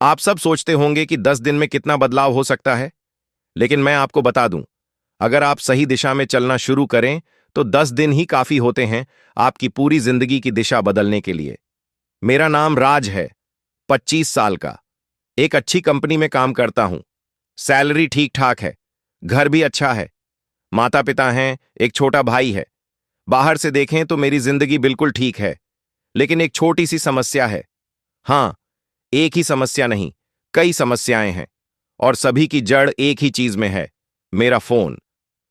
आप सब सोचते होंगे कि 10 दिन में कितना बदलाव हो सकता है, लेकिन मैं आपको बता दूं, अगर आप सही दिशा में चलना शुरू करें, तो 10 दिन ही काफी होते हैं आपकी पूरी जिंदगी की दिशा बदलने के लिए। मेरा नाम राज है, 25 साल का। एक अच्छी कंपनी में काम करता हूं। सैलरी ठीक ठाक है, घर भी अच्छा है, माता पिता हैं, एक छोटा भाई है। बाहर से देखें तो मेरी जिंदगी बिल्कुल ठीक है, लेकिन एक छोटी सी समस्या है। हाँ, एक ही समस्या नहीं, कई समस्याएं हैं, और सभी की जड़ एक ही चीज में है, मेरा फोन।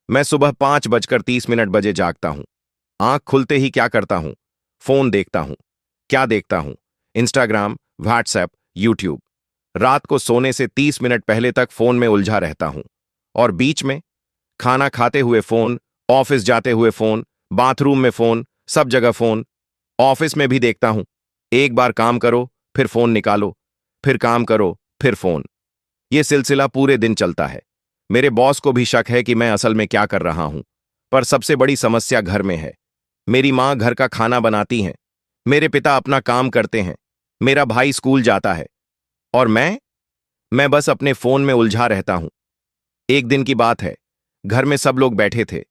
मैं सुबह 5:30 बजे जागता हूं। आंख खुलते ही क्या करता हूं? फोन देखता हूं। क्या देखता हूं? Instagram, WhatsApp, YouTube. रात को सोने से 30 मिनट पहले तक फोन में उलझा रहता हूं। और बीच में खाना खाते हुए फोन, ऑफिस जाते हुए फोन, बाथरूम में फोन, सब जगह फोन। ऑफिस में भी देखता हूं। एक बार काम करो, फिर फोन निकालो, फिर काम करो, फिर फोन। यह सिलसिला पूरे दिन चलता है। मेरे बॉस को भी शक है कि मैं असल में क्या कर रहा हूं। पर सबसे बड़ी समस्या घर में है। मेरी मां घर का खाना बनाती हैं, मेरे पिता अपना काम करते हैं, मेरा भाई स्कूल जाता है, और मैं बस अपने फोन में उलझा रहता हूं। एक दिन की बात है, घर में सब लोग बैठे थे,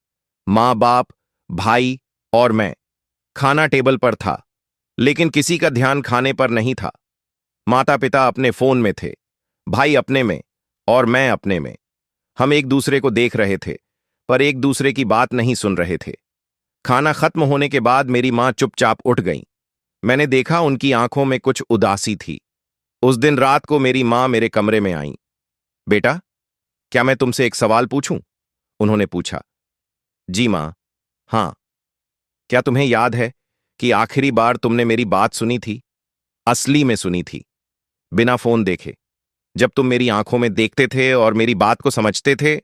माँ बाप, भाई और मैं। खाना टेबल पर था, लेकिन किसी का ध्यान खाने पर नहीं था। माता पिता अपने फोन में थे, भाई अपने में, और मैं अपने में। हम एक दूसरे को देख रहे थे, पर एक दूसरे की बात नहीं सुन रहे थे। खाना खत्म होने के बाद मेरी मां चुपचाप उठ गईं। मैंने देखा उनकी आंखों में कुछ उदासी थी। उस दिन रात को मेरी मां मेरे कमरे में आईं। बेटा, क्या मैं तुमसे एक सवाल पूछूं? उन्होंने पूछा। जी मां। हाँ। क्या तुम्हें याद है कि आखिरी बार तुमने मेरी बात सुनी थी? असली में सुनी थी, बिना फोन देखे, जब तुम मेरी आंखों में देखते थे और मेरी बात को समझते थे?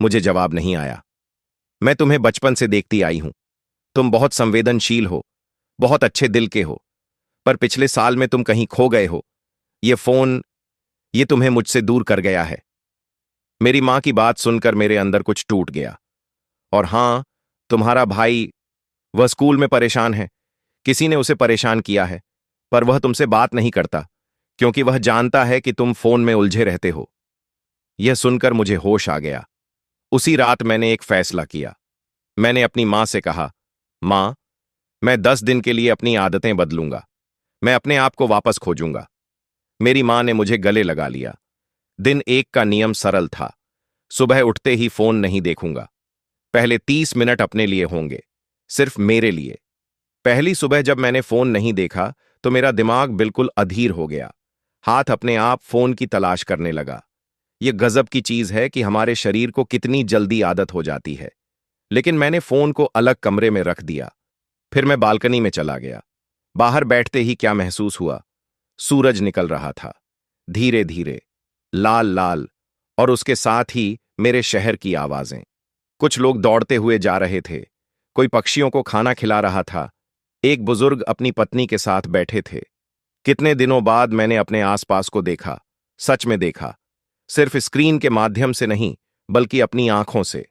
मुझे जवाब नहीं आया। मैं तुम्हें बचपन से देखती आई हूं। तुम बहुत संवेदनशील हो, बहुत अच्छे दिल के हो, पर पिछले साल में तुम कहीं खो गए हो। ये फोन, ये तुम्हें मुझसे दूर कर गया है। मेरी मां की बात सुनकर मेरे अंदर कुछ टूट गया। और हां, तुम्हारा भाई, वह स्कूल में परेशान है। किसी ने उसे परेशान किया है, पर वह तुमसे बात नहीं करता, क्योंकि वह जानता है कि तुम फोन में उलझे रहते हो। यह सुनकर मुझे होश आ गया। उसी रात मैंने एक फैसला किया। मैंने अपनी मां से कहा, मां, मैं 10 दिन के लिए अपनी आदतें बदलूंगा। मैं अपने आप को वापस खोजूंगा। मेरी मां ने मुझे गले लगा लिया। दिन एक का नियम सरल था। सुबह उठते ही फोन नहीं देखूंगा। पहले 30 मिनट अपने लिए होंगे, सिर्फ मेरे लिए। पहली सुबह जब मैंने फोन नहीं देखा, तो मेरा दिमाग बिल्कुल अधीर हो गया। हाथ अपने आप फोन की तलाश करने लगा। यह गजब की चीज है कि हमारे शरीर को कितनी जल्दी आदत हो जाती है। लेकिन मैंने फोन को अलग कमरे में रख दिया। फिर मैं बालकनी में चला गया। बाहर बैठते ही क्या महसूस हुआ? सूरज निकल रहा था, धीरे धीरे, लाल लाल, और उसके साथ ही मेरे शहर की आवाजें। कुछ लोग दौड़ते हुए जा रहे थे, कोई पक्षियों को खाना खिला रहा था, एक बुजुर्ग अपनी पत्नी के साथ बैठे थे। कितने दिनों बाद मैंने अपने आसपास को देखा, सच में देखा, सिर्फ स्क्रीन के माध्यम से नहीं, बल्कि अपनी आंखों से।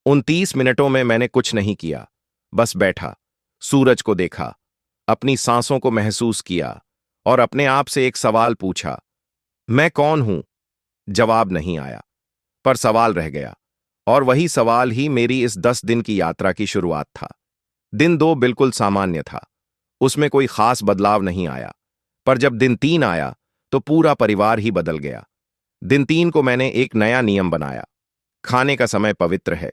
उन 30 मिनटों में मैंने कुछ नहीं किया, बस बैठा, सूरज को देखा, अपनी सांसों को महसूस किया, और अपने आप से एक सवाल पूछा, मैं कौन हूं? जवाब नहीं आया, पर सवाल रह गया, और वही सवाल ही मेरी इस 10 दिन की यात्रा की शुरुआत था। दिन 2 बिल्कुल सामान्य था, उसमें कोई खास बदलाव नहीं आया। पर जब दिन 3 आया, तो पूरा परिवार ही बदल गया। दिन 3 को मैंने एक नया नियम बनाया। खाने का समय पवित्र है,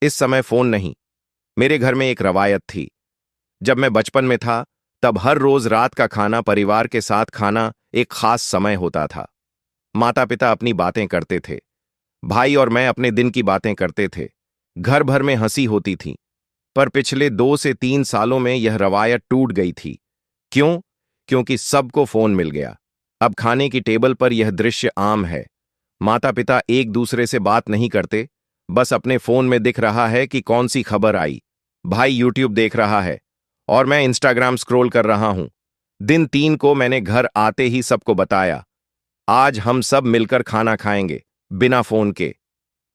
इस समय फोन नहीं। मेरे घर में एक रवायत थी। जब मैं बचपन में था, तब हर रोज रात का खाना परिवार के साथ खाना एक खास समय होता था। माता पिता अपनी बातें करते थे, भाई और मैं अपने दिन की बातें करते थे। घर भर में हंसी होती थी। पर पिछले 2 से 3 सालों में यह रवायत टूट गई थी। क्यों? क्योंकि सबको फोन मिल गया। अब खाने की टेबल पर यह दृश्य आम है। माता पिता एक दूसरे से बात नहीं करते, बस अपने फोन में दिख रहा है कि कौन सी खबर आई। भाई यूट्यूब देख रहा है, और मैं इंस्टाग्राम स्क्रॉल कर रहा हूं। दिन 3 को मैंने घर आते ही सबको बताया, आज हम सब मिलकर खाना खाएंगे, बिना फोन के।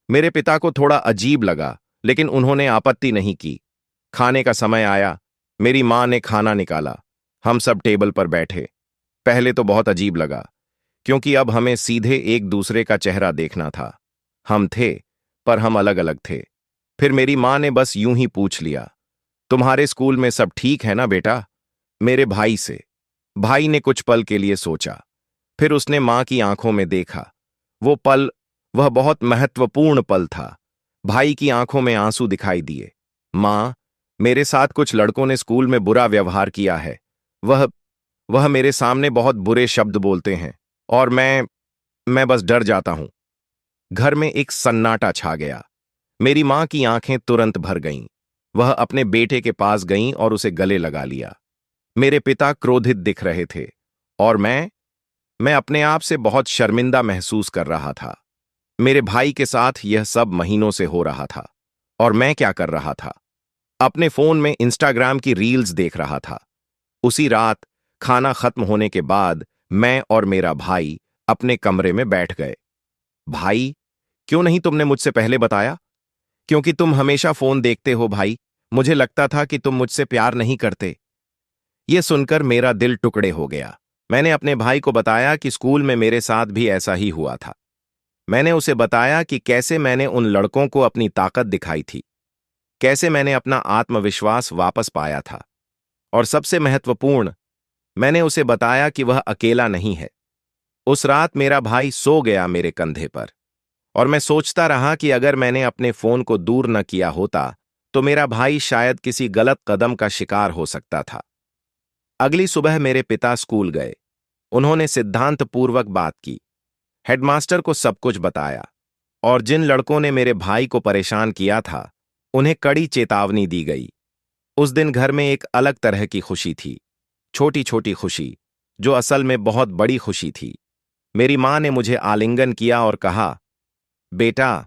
मेरे पिता को थोड़ा अजीब लगा, लेकिन उन्होंने आपत्ति नहीं की। खाने का समय आया, मेरी मां ने खाना निकाला, हम सब टेबल पर बैठे। पहले तो बहुत अजीब लगा, क्योंकि अब हमें सीधे एक दूसरे का चेहरा देखना था। हम थे, पर हम अलग अलग थे। फिर मेरी माँ ने बस यूं ही पूछ लिया, तुम्हारे स्कूल में सब ठीक है ना बेटा? मेरे भाई से। भाई ने कुछ पल के लिए सोचा, फिर उसने माँ की आंखों में देखा। वो पल, वह बहुत महत्वपूर्ण पल था। भाई की आंखों में आंसू दिखाई दिए। माँ, मेरे साथ कुछ लड़कों ने स्कूल में बुरा व्यवहार किया है। वह वह मेरे सामने बहुत बुरे शब्द बोलते हैं, और मैं बस डर जाता हूं। घर में एक सन्नाटा छा गया। मेरी मां की आंखें तुरंत भर गईं। वह अपने बेटे के पास गईं और उसे गले लगा लिया। मेरे पिता क्रोधित दिख रहे थे, और मैं अपने आप से बहुत शर्मिंदा महसूस कर रहा था। मेरे भाई के साथ यह सब महीनों से हो रहा था, और मैं क्या कर रहा था? अपने फोन में इंस्टाग्राम की रील्स देख रहा था। उसी रात खाना खत्म होने के बाद मैं और मेरा भाई अपने कमरे में बैठ गए। भाई, क्यों नहीं तुमने मुझसे पहले बताया? क्योंकि तुम हमेशा फोन देखते हो भाई। मुझे लगता था कि तुम मुझसे प्यार नहीं करते। यह सुनकर मेरा दिल टुकड़े हो गया। मैंने अपने भाई को बताया कि स्कूल में मेरे साथ भी ऐसा ही हुआ था। मैंने उसे बताया कि कैसे मैंने उन लड़कों को अपनी ताकत दिखाई थी, कैसे मैंने अपना आत्मविश्वास वापस पाया था, और सबसे महत्वपूर्ण, मैंने उसे बताया कि वह अकेला नहीं है। उस रात मेरा भाई सो गया मेरे कंधे पर, और मैं सोचता रहा कि अगर मैंने अपने फोन को दूर न किया होता तो मेरा भाई शायद किसी गलत कदम का शिकार हो सकता था। अगली सुबह मेरे पिता स्कूल गए। उन्होंने सिद्धांतपूर्वक बात की, हेडमास्टर को सब कुछ बताया, और जिन लड़कों ने मेरे भाई को परेशान किया था उन्हें कड़ी चेतावनी दी गई। उस दिन घर में एक अलग तरह की खुशी थी, छोटी छोटी खुशी, जो असल में बहुत बड़ी खुशी थी। मेरी मां ने मुझे आलिंगन किया और कहा, बेटा,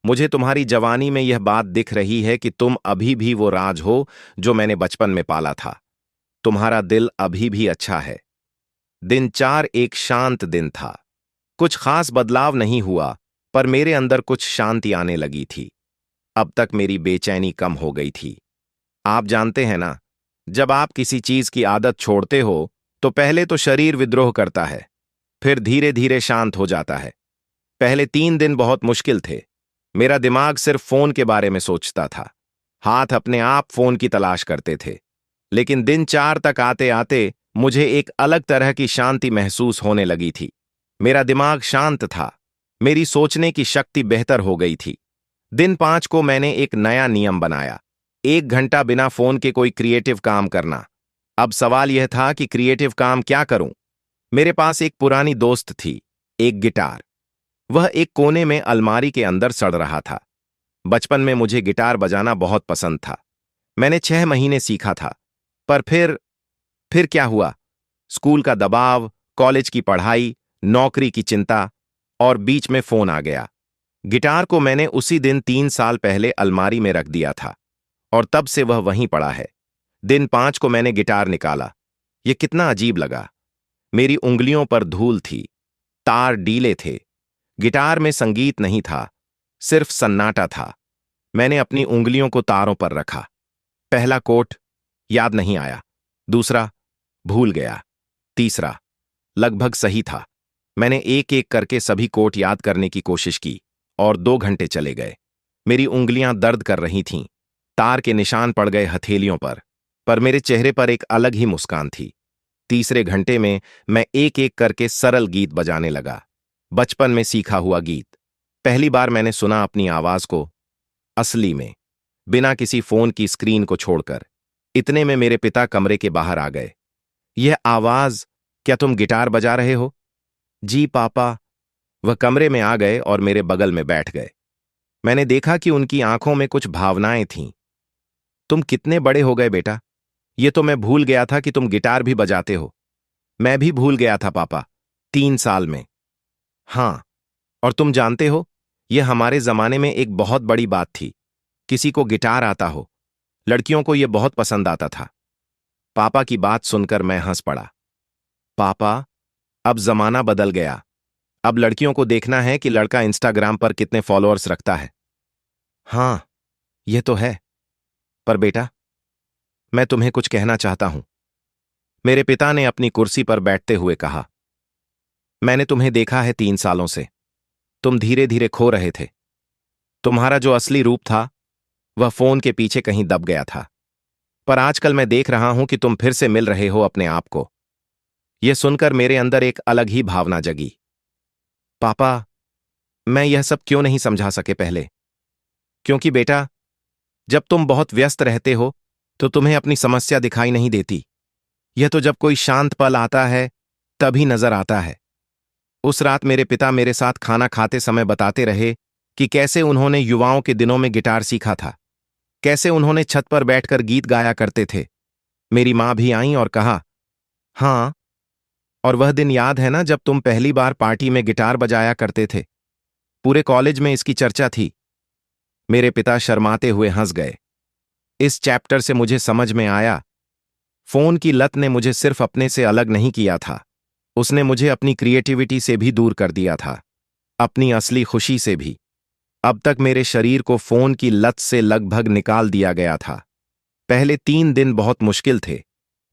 मुझे तुम्हारी जवानी में यह बात दिख रही है कि तुम अभी भी वो राज हो जो मैंने बचपन में पाला था। तुम्हारा दिल अभी भी अच्छा है। दिन 4 एक शांत दिन था। कुछ खास बदलाव नहीं हुआ, पर मेरे अंदर कुछ शांति आने लगी थी। अब तक मेरी बेचैनी कम हो गई थी। आप जानते हैं ना, जब आप किसी चीज की आदत छोड़ते हो तो पहले तो शरीर विद्रोह करता है, फिर धीरे धीरे शांत हो जाता है। पहले 3 दिन बहुत मुश्किल थे। मेरा दिमाग सिर्फ फोन के बारे में सोचता था। हाथ अपने आप फोन की तलाश करते थे। लेकिन दिन 4 तक आते आते मुझे एक अलग तरह की शांति महसूस होने लगी थी। मेरा दिमाग शांत था। मेरी सोचने की शक्ति बेहतर हो गई थी। दिन 5 को मैंने एक नया नियम बनाया, 1 घंटा बिना फोन के कोई क्रिएटिव काम करना। अब सवाल यह था कि क्रिएटिव काम क्या करूं। मेरे पास एक पुरानी दोस्त थी, एक गिटार। वह एक कोने में अलमारी के अंदर सड़ रहा था। बचपन में मुझे गिटार बजाना बहुत पसंद था। मैंने 6 महीने सीखा था, पर फिर क्या हुआ? स्कूल का दबाव, कॉलेज की पढ़ाई, नौकरी की चिंता, और बीच में फोन आ गया। गिटार को मैंने उसी दिन 3 साल पहले अलमारी में रख दिया था, और तब से वह वहीं पड़ा है। दिन 5 को मैंने गिटार निकाला। यह कितना अजीब लगा। मेरी उंगलियों पर धूल थी, तार डीले थे। गिटार में संगीत नहीं था, सिर्फ सन्नाटा था। मैंने अपनी उंगलियों को तारों पर रखा। पहला कोट याद नहीं आया, दूसरा भूल गया, तीसरा लगभग सही था। मैंने एक एक करके सभी कोट याद करने की कोशिश की, और 2 घंटे चले गए। मेरी उंगलियां दर्द कर रही थीं। तार के निशान पड़ गए हथेलियों पर मेरे चेहरे पर एक अलग ही मुस्कान थी। तीसरे घंटे में मैं एक एक करके सरल गीत बजाने लगा, बचपन में सीखा हुआ गीत। पहली बार मैंने सुना अपनी आवाज को असली में, बिना किसी फोन की स्क्रीन को छोड़कर। इतने में मेरे पिता कमरे के बाहर आ गए। यह आवाज, क्या तुम गिटार बजा रहे हो? जी पापा। वह कमरे में आ गए और मेरे बगल में बैठ गए। मैंने देखा कि उनकी आंखों में कुछ भावनाएं थीं। तुम कितने बड़े हो गए बेटा? ये तो मैं भूल गया था कि तुम गिटार भी बजाते हो। मैं भी भूल गया था पापा, 3 साल में। हाँ, और तुम जानते हो, यह हमारे जमाने में एक बहुत बड़ी बात थी, किसी को गिटार आता हो। लड़कियों को यह बहुत पसंद आता था। पापा की बात सुनकर मैं हंस पड़ा। पापा, अब जमाना बदल गया। अब लड़कियों को देखना है कि लड़का इंस्टाग्राम पर कितने फॉलोअर्स रखता है। हाँ, यह तो है। पर बेटा, मैं तुम्हें कुछ कहना चाहता हूं। मेरे पिता ने अपनी कुर्सी पर बैठते हुए कहा। मैंने तुम्हें देखा है 3 सालों से। तुम धीरे धीरे खो रहे थे। तुम्हारा जो असली रूप था वह फोन के पीछे कहीं दब गया था। पर आजकल मैं देख रहा हूं कि तुम फिर से मिल रहे हो अपने आप को। यह सुनकर मेरे अंदर एक अलग ही भावना जगी। पापा, मैं यह सब क्यों नहीं समझा सके पहले? क्योंकि बेटा, जब तुम बहुत व्यस्त रहते हो तो तुम्हें अपनी समस्या दिखाई नहीं देती। यह तो जब कोई शांत पल आता है तभी नजर आता है। उस रात मेरे पिता मेरे साथ खाना खाते समय बताते रहे कि कैसे उन्होंने युवाओं के दिनों में गिटार सीखा था, कैसे उन्होंने छत पर बैठकर गीत गाया करते थे। मेरी मां भी आई और कहा, हाँ, और वह दिन याद है ना जब तुम पहली बार पार्टी में गिटार बजाया करते थे? पूरे कॉलेज में इसकी चर्चा थी। मेरे पिता शर्माते हुए हंस गए। इस चैप्टर से मुझे समझ में आया, फोन की लत ने मुझे सिर्फ अपने से अलग नहीं किया था, उसने मुझे अपनी क्रिएटिविटी से भी दूर कर दिया था, अपनी असली खुशी से भी। अब तक मेरे शरीर को फोन की लत से लगभग निकाल दिया गया था। पहले 3 दिन बहुत मुश्किल थे,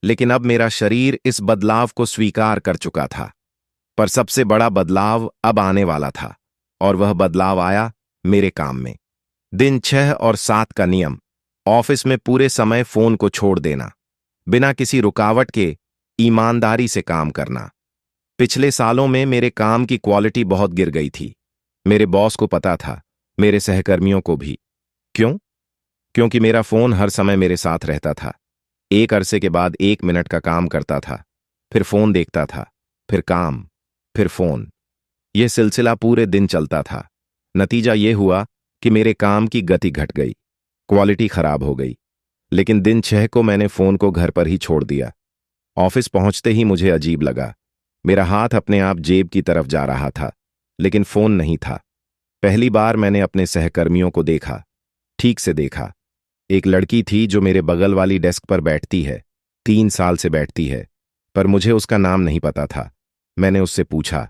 लेकिन अब मेरा शरीर इस बदलाव को स्वीकार कर चुका था। पर सबसे बड़ा बदलाव अब आने वाला था, और वह बदलाव आया मेरे काम में। दिन 6 और 7 का नियम। ऑफिस में पूरे समय फोन को छोड़ देना, बिना किसी रुकावट के ईमानदारी से काम करना। पिछले सालों में मेरे काम की क्वालिटी बहुत गिर गई थी। मेरे बॉस को पता था, मेरे सहकर्मियों को भी। क्यों? क्योंकि मेरा फोन हर समय मेरे साथ रहता था। एक अरसे के बाद 1 मिनट का काम करता था, फिर फोन देखता था, फिर काम, फिर फोन। यह सिलसिला पूरे दिन चलता था। नतीजा यह हुआ कि मेरे काम की गति घट गई, क्वालिटी खराब हो गई। लेकिन दिन 6 को मैंने फोन को घर पर ही छोड़ दिया। ऑफिस पहुंचते ही मुझे अजीब लगा। मेरा हाथ अपने आप जेब की तरफ जा रहा था, लेकिन फोन नहीं था। पहली बार मैंने अपने सहकर्मियों को देखा, ठीक से देखा। एक लड़की थी जो मेरे बगल वाली डेस्क पर बैठती है, 3 साल से बैठती है, पर मुझे उसका नाम नहीं पता था। मैंने उससे पूछा,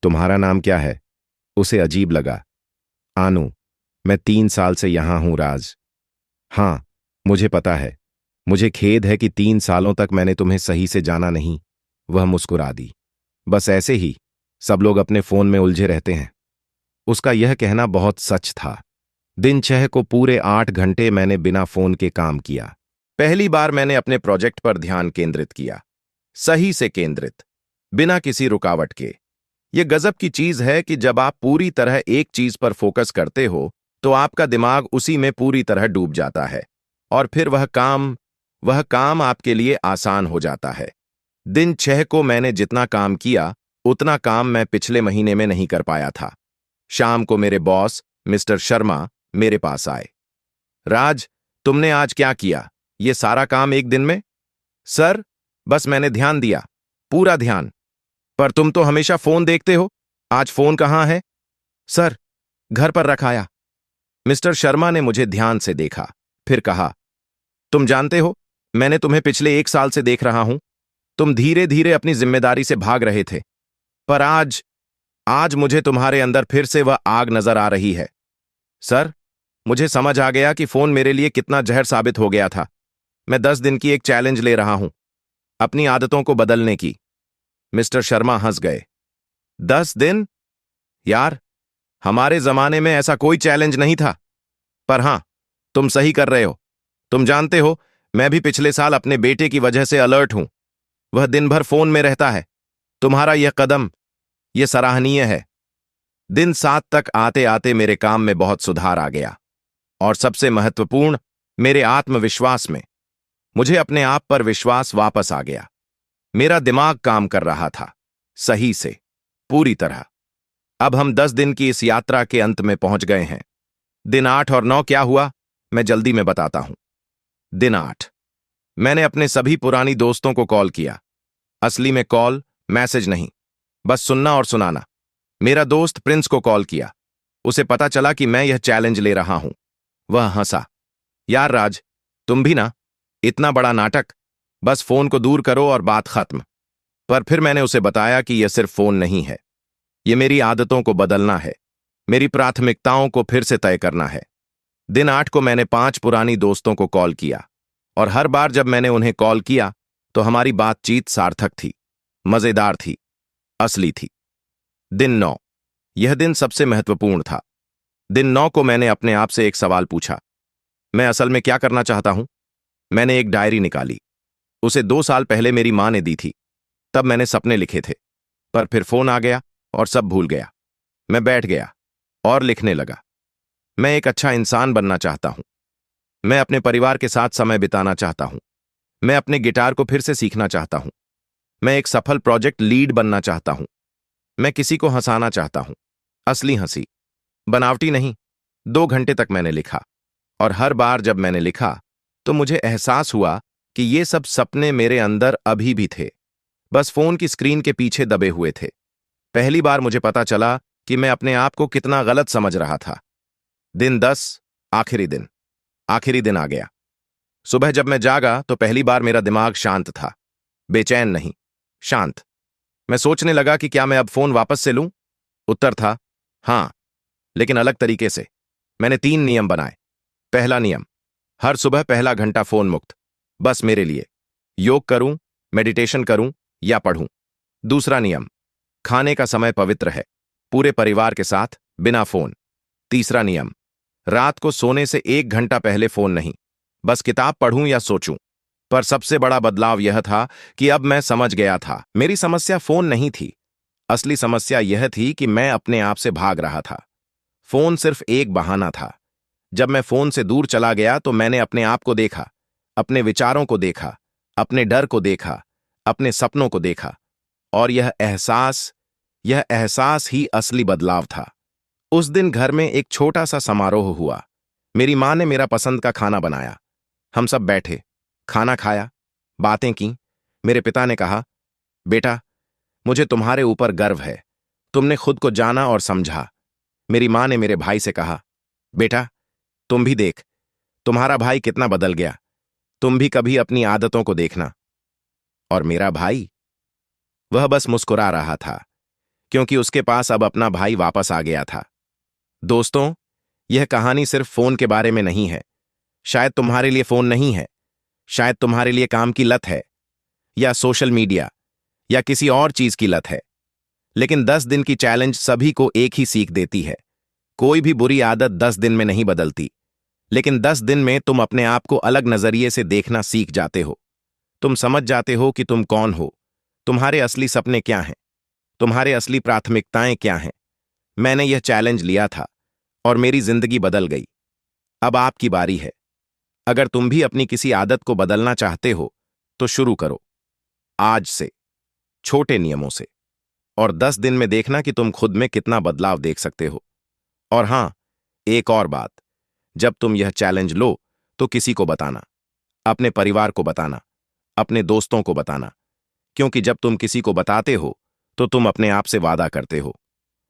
तुम्हारा नाम क्या है? उसे अजीब लगा। आनू, मैं 3 साल से यहां हूं राज। हाँ, मुझे पता है। मुझे खेद है कि 3 सालों तक मैंने तुम्हें सही से जाना नहीं। वह मुस्कुरा दी। बस ऐसे ही सब लोग अपने फोन में उलझे रहते हैं। उसका यह कहना बहुत सच था। दिन 6 को पूरे 8 घंटे मैंने बिना फोन के काम किया। पहली बार मैंने अपने प्रोजेक्ट पर ध्यान केंद्रित किया, सही से केंद्रित, बिना किसी रुकावट के। यह गजब की चीज है कि जब आप पूरी तरह एक चीज पर फोकस करते हो तो आपका दिमाग उसी में पूरी तरह डूब जाता है, और फिर वह काम आपके लिए आसान हो जाता है। दिन 6 को मैंने जितना काम किया उतना काम मैं पिछले महीने में नहीं कर पाया था। शाम को मेरे बॉस मिस्टर शर्मा मेरे पास आए। राज, तुमने आज क्या किया? ये सारा काम एक दिन में? सर, बस मैंने ध्यान दिया, पूरा ध्यान। पर तुम तो हमेशा फोन देखते हो, आज फोन कहाँ है? सर, घर पर रखाया। मिस्टर शर्मा ने मुझे ध्यान से देखा, फिर कहा, तुम जानते हो, मैंने तुम्हें पिछले 1 साल से देख रहा हूं। तुम धीरे धीरे अपनी जिम्मेदारी से भाग रहे थे, पर आज मुझे तुम्हारे अंदर फिर से वह आग नजर आ रही है। सर, मुझे समझ आ गया कि फोन मेरे लिए कितना जहर साबित हो गया था। मैं 10 दिन की एक चैलेंज ले रहा हूं, अपनी आदतों को बदलने की। मिस्टर शर्मा हंस गए। 10 दिन? यार, हमारे जमाने में ऐसा कोई चैलेंज नहीं था। पर हां, तुम सही कर रहे हो। तुम जानते हो, मैं भी पिछले साल अपने बेटे की वजह से अलर्ट हूं। वह दिन भर फोन में रहता है। तुम्हारा यह कदम, यह सराहनीय है। दिन 7 तक आते आते मेरे काम में बहुत सुधार आ गया, और सबसे महत्वपूर्ण, मेरे आत्मविश्वास में। मुझे अपने आप पर विश्वास वापस आ गया। मेरा दिमाग काम कर रहा था, सही से, पूरी तरह। अब हम 10 दिन की इस यात्रा के अंत में पहुंच गए हैं। दिन 8 और 9 क्या हुआ, मैं जल्दी में बताता हूं। दिन 8, मैंने अपने सभी पुरानी दोस्तों को कॉल किया। असली में कॉल, मैसेज नहीं, बस सुनना और सुनाना। मेरा दोस्त प्रिंस को कॉल किया। उसे पता चला कि मैं यह चैलेंज ले रहा हूं। वह हंसा। यार राज, तुम भी ना, इतना बड़ा नाटक, बस फोन को दूर करो और बात खत्म। पर फिर मैंने उसे बताया कि यह सिर्फ फोन नहीं है, यह मेरी आदतों को बदलना है, मेरी प्राथमिकताओं को फिर से तय करना है। दिन 8 को मैंने 5 पुरानी दोस्तों को कॉल किया, और हर बार जब मैंने उन्हें कॉल किया तो हमारी बातचीत सार्थक थी, मजेदार थी, असली थी। दिन 9। यह दिन सबसे महत्वपूर्ण था। दिन 9 को मैंने अपने आप से एक सवाल पूछा, मैं असल में क्या करना चाहता हूं? मैंने एक डायरी निकाली। उसे 2 साल पहले मेरी मां ने दी थी। तब मैंने सपने लिखे थे, पर फिर फोन आ गया और सब भूल गया। मैं बैठ गया और लिखने लगा। मैं एक अच्छा इंसान बनना चाहता हूं। मैं अपने परिवार के साथ समय बिताना चाहता हूं। मैं अपने गिटार को फिर से सीखना चाहता हूं। मैं एक सफल प्रोजेक्ट लीड बनना चाहता हूं। मैं किसी को हंसाना चाहता हूं, असली हंसी, बनावटी नहीं। 2 घंटे तक मैंने लिखा, और हर बार जब मैंने लिखा तो मुझे एहसास हुआ कि ये सब सपने मेरे अंदर अभी भी थे, बस फोन की स्क्रीन के पीछे दबे हुए थे। पहली बार मुझे पता चला कि मैं अपने आप को कितना गलत समझ रहा था। दिन 10, आखिरी दिन। आखिरी दिन आ गया। सुबह जब मैं जागा तो पहली बार मेरा दिमाग शांत था, बेचैन नहीं, शांत। मैं सोचने लगा कि क्या मैं अब फोन वापस से लूं? उत्तर था हां, लेकिन अलग तरीके से। मैंने 3 नियम बनाए। पहला नियम, हर सुबह पहला घंटा फोन मुक्त, बस मेरे लिए। योग करूं, मेडिटेशन करूं या पढ़ूं। दूसरा नियम, खाने का समय पवित्र है, पूरे परिवार के साथ, बिना फोन। तीसरा नियम, रात को सोने से 1 घंटा पहले फोन नहीं, बस किताब पढ़ूं या सोचूं। पर सबसे बड़ा बदलाव यह था कि अब मैं समझ गया था, मेरी समस्या फोन नहीं थी। असली समस्या यह थी कि मैं अपने आप से भाग रहा था। फोन सिर्फ एक बहाना था। जब मैं फोन से दूर चला गया तो मैंने अपने आप को देखा, अपने विचारों को देखा, अपने डर को देखा, अपने सपनों को देखा। और यह एहसास ही असली बदलाव था। उस दिन घर में एक छोटा सा समारोह हुआ। मेरी मां ने मेरा पसंद का खाना बनाया। हम सब बैठे, खाना खाया, बातें की। मेरे पिता ने कहा, बेटा, मुझे तुम्हारे ऊपर गर्व है। तुमने खुद को जाना और समझा। मेरी मां ने मेरे भाई से कहा, बेटा, तुम भी देख, तुम्हारा भाई कितना बदल गया। तुम भी कभी अपनी आदतों को देखना। और मेरा भाई, वह बस मुस्कुरा रहा था, क्योंकि उसके पास अब अपना भाई वापस आ गया था। दोस्तों, यह कहानी सिर्फ फोन के बारे में नहीं है। शायद तुम्हारे लिए फोन नहीं है, शायद तुम्हारे लिए काम की लत है, या सोशल मीडिया, या किसी और चीज की लत है। लेकिन 10 दिन की चैलेंज सभी को एक ही सीख देती है। कोई भी बुरी आदत 10 दिन में नहीं बदलती, लेकिन 10 दिन में तुम अपने आप को अलग नजरिए से देखना सीख जाते हो। तुम समझ जाते हो कि तुम कौन हो, तुम्हारे असली सपने क्या हैं, तुम्हारे असली प्राथमिकताएं क्या हैं। मैंने यह चैलेंज लिया था और मेरी जिंदगी बदल गई। अब आपकी बारी है। अगर तुम भी अपनी किसी आदत को बदलना चाहते हो तो शुरू करो, आज से, छोटे नियमों से। और 10 दिन में देखना कि तुम खुद में कितना बदलाव देख सकते हो। और हां, एक और बात, जब तुम यह चैलेंज लो तो किसी को बताना, अपने परिवार को बताना, अपने दोस्तों को बताना। क्योंकि जब तुम किसी को बताते हो तो तुम अपने आप से वादा करते हो,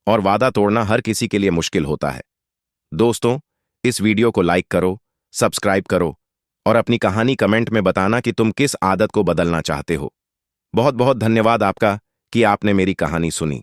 और वादा तोड़ना हर किसी के लिए मुश्किल होता है। दोस्तों, इस वीडियो को लाइक करो, सब्सक्राइब करो, और अपनी कहानी कमेंट में बताना कि तुम किस आदत को बदलना चाहते हो। बहुत बहुत धन्यवाद आपका कि आपने मेरी कहानी सुनी।